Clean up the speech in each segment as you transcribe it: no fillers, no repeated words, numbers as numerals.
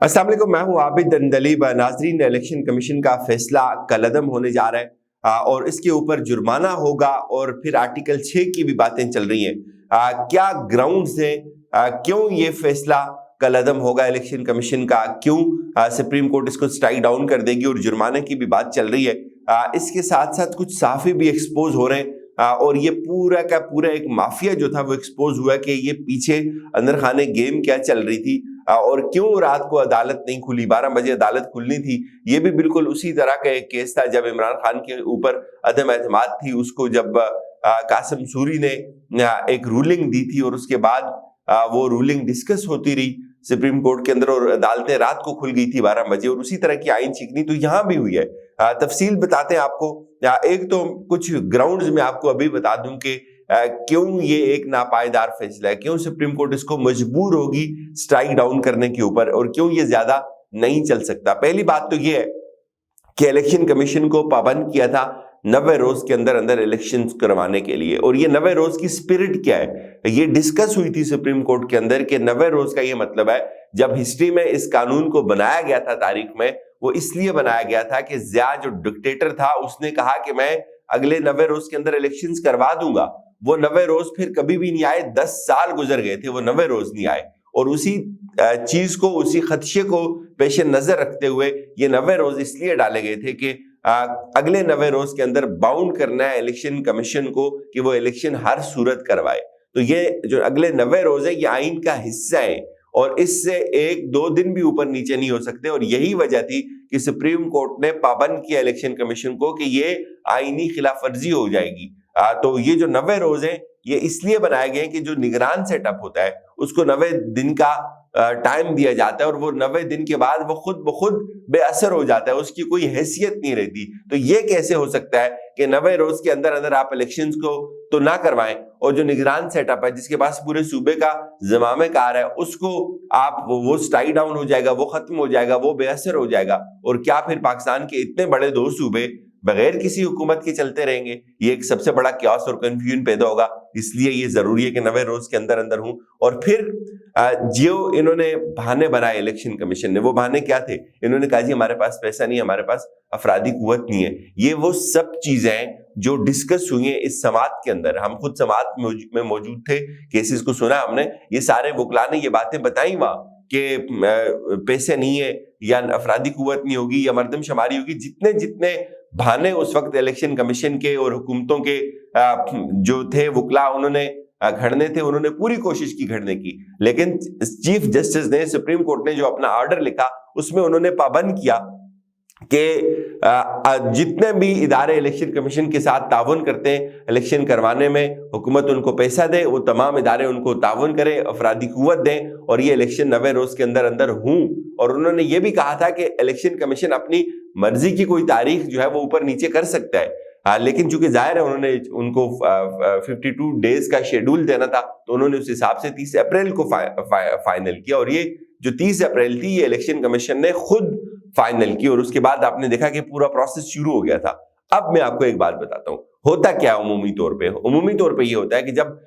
अस्सलाम वालेकुम, मैं हूं आबिद अंदलीब। नाजरीन, इलेक्शन कमीशन का फैसला कलअदम होने जा रहा है और इसके ऊपर जुर्माना होगा और फिर आर्टिकल 6 की भी बातें चल रही हैं। क्या ग्राउंड्स हैं, क्यों ये फैसला कलअदम होगा इलेक्शन कमीशन का, क्यों सुप्रीम कोर्ट इसको स्ट्राइक डाउन कर देगी और जुर्माने की भी बात चल रही है। इसके साथ साथ कुछ साफे भी एक्सपोज हो रहे हैं और ये पूरा का पूरा एक माफिया जो था वो एक्सपोज हुआ कि ये पीछे अंदर खाने गेम क्या चल रही थी और क्यों रात को अदालत नहीं खुली। 12 बजे अदालत खुलनी थी। ये भी बिल्कुल उसी तरह का एक केस था जब इमरान खान के ऊपर अदम एतमाद थी, उसको जब कासिम सूरी ने एक रूलिंग दी थी और उसके बाद वो रूलिंग डिस्कस होती रही सुप्रीम कोर्ट के अंदर और अदालतें रात को खुल गई थी 12 बजे और उसी तरह की आइन छिकनी तो यहाँ भी हुई है। तफसील बताते हैं आपको। एक तो कुछ ग्राउंड्स में आपको अभी बता दूं कि क्यों ये एक नापायदार फैसला है, क्यों सुप्रीम कोर्ट इसको मजबूर होगी स्ट्राइक डाउन करने के ऊपर और क्यों ये ज्यादा नहीं चल सकता। पहली बात तो ये है कि इलेक्शन कमीशन को पाबंद किया था 90 रोज के अंदर अंदर इलेक्शन करवाने के लिए और ये 90 रोज की स्पिरिट क्या है, ये डिस्कस हुई थी सुप्रीम कोर्ट के अंदर कि 90 रोज का ये मतलब है, जब हिस्ट्री में इस कानून को बनाया गया था तारीख में, वो इसलिए बनाया गया था कि ज़िया जो डिक्टेटर था उसने कहा कि मैं अगले 90 रोज के अंदर इलेक्शंस करवा दूंगा। वो 90 रोज फिर कभी भी नहीं आए, 10 साल गुजर गए थे, वो 90 रोज नहीं आए और उसी चीज को, उसी खदशे को पेश नजर रखते हुए ये 90 रोज इसलिए डाले गए थे कि अगले 90 रोज के अंदर बाउंड करना है इलेक्शन कमीशन को कि वो इलेक्शन हर सूरत करवाए। तो ये जो अगले 90 रोज है ये आइन का हिस्सा है और इससे 1-2 दिन भी ऊपर नीचे नहीं हो सकते और यही वजह थी कि सुप्रीम कोर्ट ने पाबंद किया इलेक्शन कमीशन को कि ये आईनी खिलाफ वर्जी हो जाएगी। तो ये जो 90 रोज हैं ये इसलिए बनाए गए कि जो निगरान सेटअप होता है उसको 90 दिन का टाइम दिया जाता है और वो 90 दिन के बाद वो खुद ब खुद बेअसर हो जाता है, उसकी कोई हैसियत नहीं रहती। तो ये कैसे हो सकता है कि 90 रोज के अंदर अंदर आप इलेक्शंस को तो ना करवाएं और जो निगरान सेटअप है जिसके पास पूरे सूबे का ज़मामे कार है उसको आप वो स्ट्राइक डाउन हो जाएगा, वो खत्म हो जाएगा, वो बेअसर हो जाएगा। और क्या फिर पाकिस्तान के इतने बड़े 2 सूबे बगैर किसी हुकूमत के चलते रहेंगे? ये एक सबसे बड़ा क्यास और कंफ्यूजन पैदा होगा। इसलिए ये जरूरी है कि 90 रोज के अंदर अंदर हूं। और फिर जो इन्होंने बहाने बनाए इलेक्शन कमीशन ने, वो बहाने क्या थे? इन्होंने कहा जी हमारे पास पैसा नहीं है, हमारे पास अफरादी कुव्वत नहीं है। ये वो सब चीजें जो डिस्कस हुई हैं इस समात के अंदर, हम खुद समात में मौजूद थे, केसेस को सुना हमने, ये सारे वकला ने ये बातें बताई वहां कि पैसे नहीं है या अफरादी कुव्वत नहीं होगी या मर्दम शुमारी होगी। जितने जितने बहाने उस वक्त इलेक्शन कमीशन के और हुकूमतों के जो थे वकला उन्होंने घड़ने थे, उन्होंने पूरी कोशिश की घड़ने की, लेकिन चीफ जस्टिस ने, सुप्रीम कोर्ट ने जो अपना ऑर्डर लिखा उसमें उन्होंने पाबंद किया कि जितने भी इदारे इलेक्शन कमीशन के साथ ताउन करते हैं इलेक्शन करवाने में, हुकूमत उनको पैसा दे, वो तमाम इदारे उनको ताउन करें, अफरादी कुव्वत दें और ये इलेक्शन 90 रोज के अंदर अंदर हूं। और उन्होंने ये भी कहा था कि इलेक्शन कमीशन अपनी मर्जी की कोई तारीख जो है वो ऊपर नीचे कर सकता है, लेकिन चूंकि जाहिर है उन्होंने उनको 52 डेज का शेड्यूल देना था तो उन्होंने उस हिसाब से 30 अप्रैल को फाइनल किया और ये जो 30 अप्रैल थी ये इलेक्शन कमीशन ने खुद फाइनल की और उसके बाद आपने देखा कि पूरा प्रोसेस शुरू हो गया था। अब मैं आपको एक बात बताता हूँ, होता क्या उमूमी तौर पे ये होता है कि जब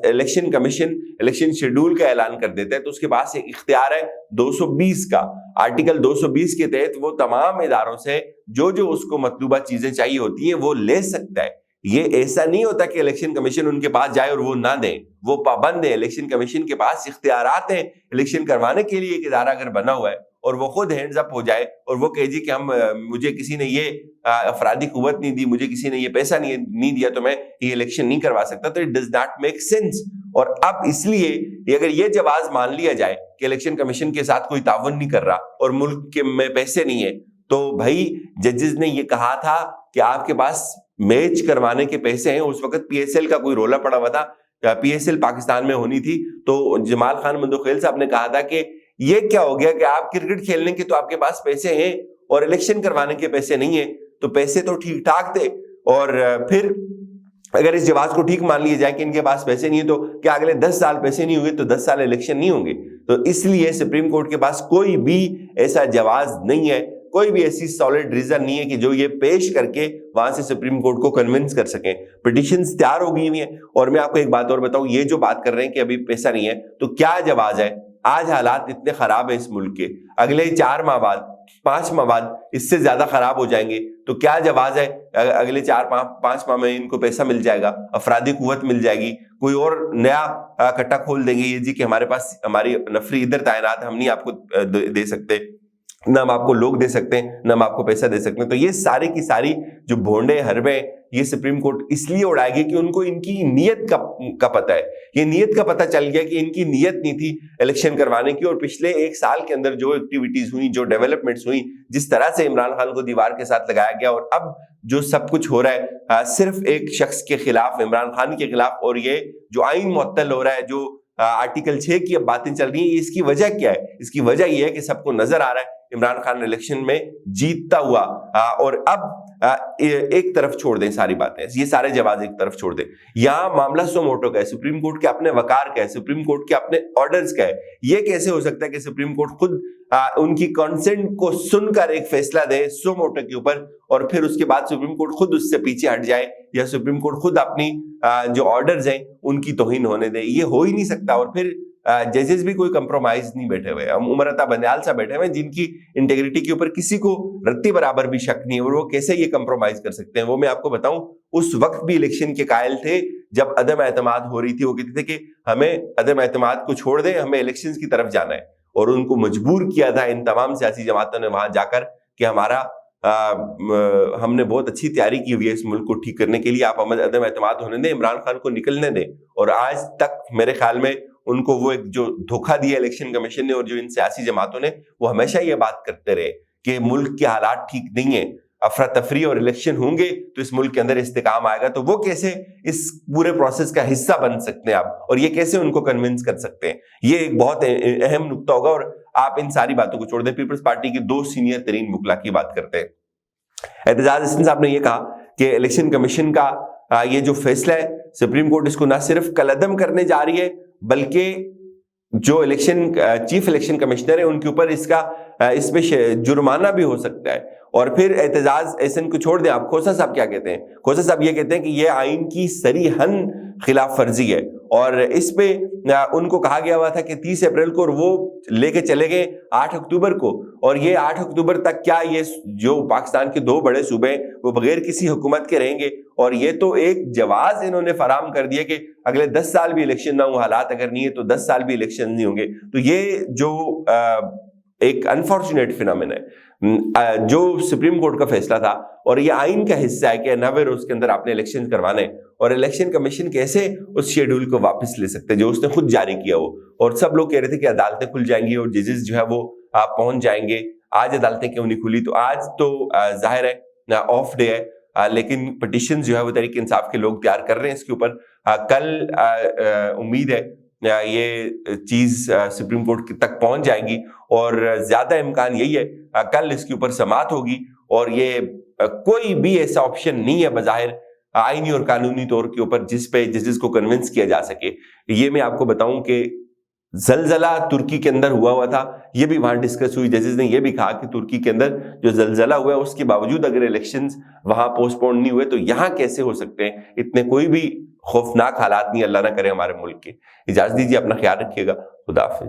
इलेक्शन कमीशन इलेक्शन शेड्यूल का ऐलान कर देता है तो उसके पास एक इख्तियार है 220 का। आर्टिकल 220 के तहत वो तमाम इदारों से जो जो उसको मतलूबा चीजें चाहिए होती हैं वो ले सकता है। ये ऐसा नहीं होता कि इलेक्शन कमीशन उनके पास जाए और वो ना दें, वो पाबंद है। इलेक्शन कमीशन के पास इख्तियारात हैं इलेक्शन करवाने के लिए। एक इदारा अगर बना हुआ है और वो खुद हैंड्स अप हो जाए और वो कहे जी कि मुझे किसी ने ये अफरादी कुव्वत नहीं दी, मुझे किसी ने ये पैसा नहीं दिया तो मैं ये इलेक्शन नहीं करवा सकता, तो it does not make sense. और अब इसलिए अगर ये जवाब मान लिया जाए कि इलेक्शन कमीशन के साथ कोई ताउन नहीं कर रहा और मुल्क के में पैसे नहीं है, तो भाई जजेस ने ये कहा था कि आपके पास मैच करवाने के पैसे हैं। उस वक्त PSL का कोई रोला पड़ा हुआ था, PSL पाकिस्तान में होनी थी, तो जमाल खान मंदोखेल साहब ने कहा था कि ये क्या हो गया कि आप क्रिकेट खेलने के तो आपके पास पैसे हैं और इलेक्शन करवाने के पैसे नहीं है, तो पैसे तो ठीक ठाक थे। और फिर अगर इस जवाब को ठीक मान लिया जाए कि इनके पास पैसे नहीं है तो क्या अगले 10 साल पैसे नहीं होंगे तो 10 साल इलेक्शन नहीं होंगे? तो इसलिए सुप्रीम कोर्ट के पास कोई भी ऐसा जवाब नहीं है, कोई भी ऐसी सॉलिड रीजन नहीं है कि जो ये पेश करके वहां से सुप्रीम कोर्ट को कन्विंस कर सकें। पिटिशंस तैयार हो गई हुई हैं। और मैं आपको एक बात और बताऊं, ये जो बात कर रहे हैं कि अभी पैसा नहीं है, तो क्या जवाब है? آج حالات اتنے خراب ہیں اس ملک کے، اگلے 4 ماہ بعد 5 ماہ بعد اس سے زیادہ خراب ہو جائیں گے، تو کیا جواز ہے اگلے 4-5 ماہ میں ان کو پیسہ مل جائے گا، افرادی قوت مل جائے گی، کوئی اور نیا کٹا کھول دیں گے یہ جی کہ ہمارے پاس ہماری نفری ادھر تعینات، ہم نہیں آپ کو دے سکتے، نہ ہم آپ کو لوگ دے سکتے ہیں، نہ ہم آپ کو پیسہ دے سکتے ہیں. تو یہ ساری کی ساری جو بھونڈے حربے یہ سپریم کورٹ اس لیے اڑائے گی کہ ان کو ان کی نیت کا پتہ ہے. یہ نیت کا پتہ چل گیا کہ ان کی نیت نہیں تھی الیکشن کروانے کی، اور پچھلے 1 سال کے اندر جو ایکٹیویٹیز ہوئی، جو ڈیولپمنٹس ہوئی، جس طرح سے عمران خان کو دیوار کے ساتھ لگایا گیا، اور اب جو سب کچھ ہو رہا ہے صرف ایک شخص کے خلاف، عمران خان کے خلاف، اور یہ جو آئین معطل ہو رہا ہے، جو آرٹیکل 6 کی اب باتیں چل رہی ہیں، اس کی وجہ کیا ہے؟ اس کی وجہ یہ ہے کہ سب کو نظر آ رہا ہے عمران خان الیکشن میں جیتتا ہوا، اور اب ایک طرف چھوڑ دیں ساری باتیں، یہ سارے جواز ایک طرف چھوڑ دیں. یہاں معاملہ سو موٹو کا ہے، سپریم کورٹ کے اپنے وقار کا ہے، سپریم کورٹ کے اپنے آرڈرز کا ہے. یہ کیسے ہو سکتا ہے کہ سپریم کورٹ خود ان کی کنسنٹ کو سن کر ایک فیصلہ دے سو موٹو کے اوپر، اور پھر اس کے بعد سپریم کورٹ خود اس سے پیچھے ہٹ جائے، یا سپریم کورٹ خود اپنی جو آرڈرز ہیں ان کی توہین ہونے دے؟ یہ ہو ہی نہیں سکتا. اور پھر ججز بھی کوئی کمپرومائز نہیں بیٹھے ہوئے، ہم عمر عطا بندیال صاحب بیٹھے ہوئے جن کی انٹیگریٹی کے اوپر کسی کو رتی برابر بھی شک نہیں ہے، اور وہ کیسے یہ کمپرومائز کر سکتے ہیں؟ وہ میں آپ کو بتاؤں، اس وقت بھی الیکشن کے قائل تھے جب عدم اعتماد ہو رہی تھی. وہ کہتے تھے کہ ہمیں عدم اعتماد کو چھوڑ دیں، ہمیں الیکشنز کی طرف جانا ہے، اور ان کو مجبور کیا تھا ان تمام سیاسی جماعتوں نے وہاں جا کر کہ ہم نے بہت اچھی تیاری کی ہوئی ہے اس ملک کو ٹھیک کرنے کے لیے، آپ عدم اعتماد ہونے دیں، عمران خان کو نکلنے دیں. اور آج تک میرے خیال میں ان کو وہ ایک جو دھوکہ دیا الیکشن کمیشن نے، اور جو ان سیاسی جماعتوں نے، وہ ہمیشہ یہ بات کرتے رہے کہ ملک کے حالات ٹھیک نہیں ہیں، افراتفری اور الیکشن ہوں گے تو اس ملک کے اندر استحکام آئے گا. تو وہ کیسے اس پورے پروسیس کا حصہ بن سکتے ہیں آپ، اور یہ کیسے ان کو کنونس کر سکتے ہیں؟ یہ ایک بہت اہم نقطہ ہوگا. اور آپ ان ساری باتوں کو چھوڑ دیں، پیپلز پارٹی کے 2 سینئر ترین وکلاء کی بات کرتے ہیں. اعتزاز احسن صاحب نے یہ کہا کہ الیکشن کمیشن کا یہ جو فیصلہ ہے، سپریم کورٹ اس کو نہ صرف کالعدم کرنے جا رہی ہے، بلکہ جو چیف الیکشن کمشنر ہے ان کے اوپر اس میں جرمانہ بھی ہو سکتا ہے. اور پھر اعتزاز احسن کو چھوڑ دیں، آپ کھوسا صاحب کیا کہتے ہیں؟ کھوسا صاحب یہ کہتے ہیں کہ یہ آئین کی صریحاً خلاف ورزی ہے، اور اس پہ ان کو کہا گیا ہوا تھا کہ 30 اپریل کو، اور وہ لے کے چلے گئے 8 اکتوبر کو، اور یہ 8 اکتوبر تک کیا یہ جو پاکستان کے 2 بڑے صوبے ہیں وہ بغیر کسی حکومت کے رہیں گے؟ اور یہ تو ایک جواز انہوں نے فراہم کر دیا کہ اگلے 10 سال بھی الیکشن نہ ہو، حالات اگر نہیں ہے تو 10 سال بھی الیکشن نہیں ہوں گے. تو یہ جو ایک انفارچونیٹ فینومین ہے، جو سپریم کورٹ کا فیصلہ تھا، اور یہ آئین کا حصہ ہے کہ 90 روز کے اندر آپ نے الیکشن کروانے، اور الیکشن کمیشن کیسے اس شیڈول کو واپس لے سکتے جو اس نے خود جاری کیا ہو؟ اور سب لوگ کہہ رہے تھے کہ عدالتیں کھل جائیں گی اور ججز جو ہے وہ پہنچ جائیں گے. آج عدالتیں کیوں نہیں کھلی؟ تو آج تو ظاہر ہے آف ڈے ہے، لیکن پٹیشن جو ہے وہ تحریک انصاف کے لوگ تیار کر رہے ہیں اس کے اوپر. کل امید ہے یہ چیز سپریم کورٹ تک پہنچ جائے گی، اور زیادہ امکان یہی ہے کل اس کے اوپر سماعت ہوگی، اور یہ کوئی بھی ایسا آپشن نہیں ہے بظاہر آئینی اور قانونی طور کے اوپر جس پہ ججز کو کنونس کیا جا سکے. یہ میں آپ کو بتاؤں کہ زلزلہ ترکی کے اندر ہوا تھا، یہ بھی وہاں ڈسکس ہوئی. ججز نے یہ بھی کہا کہ ترکی کے اندر جو زلزلہ ہوا ہے اس کے باوجود اگر الیکشنز وہاں پوسٹ پون نہیں ہوئے تو یہاں کیسے ہو سکتے ہیں؟ اتنے کوئی بھی خوفناک حالات نہیں، اللہ نہ کرے ہمارے ملک کے. اجازت دیجیے، اپنا خیال رکھیے گا. خدا حافظ.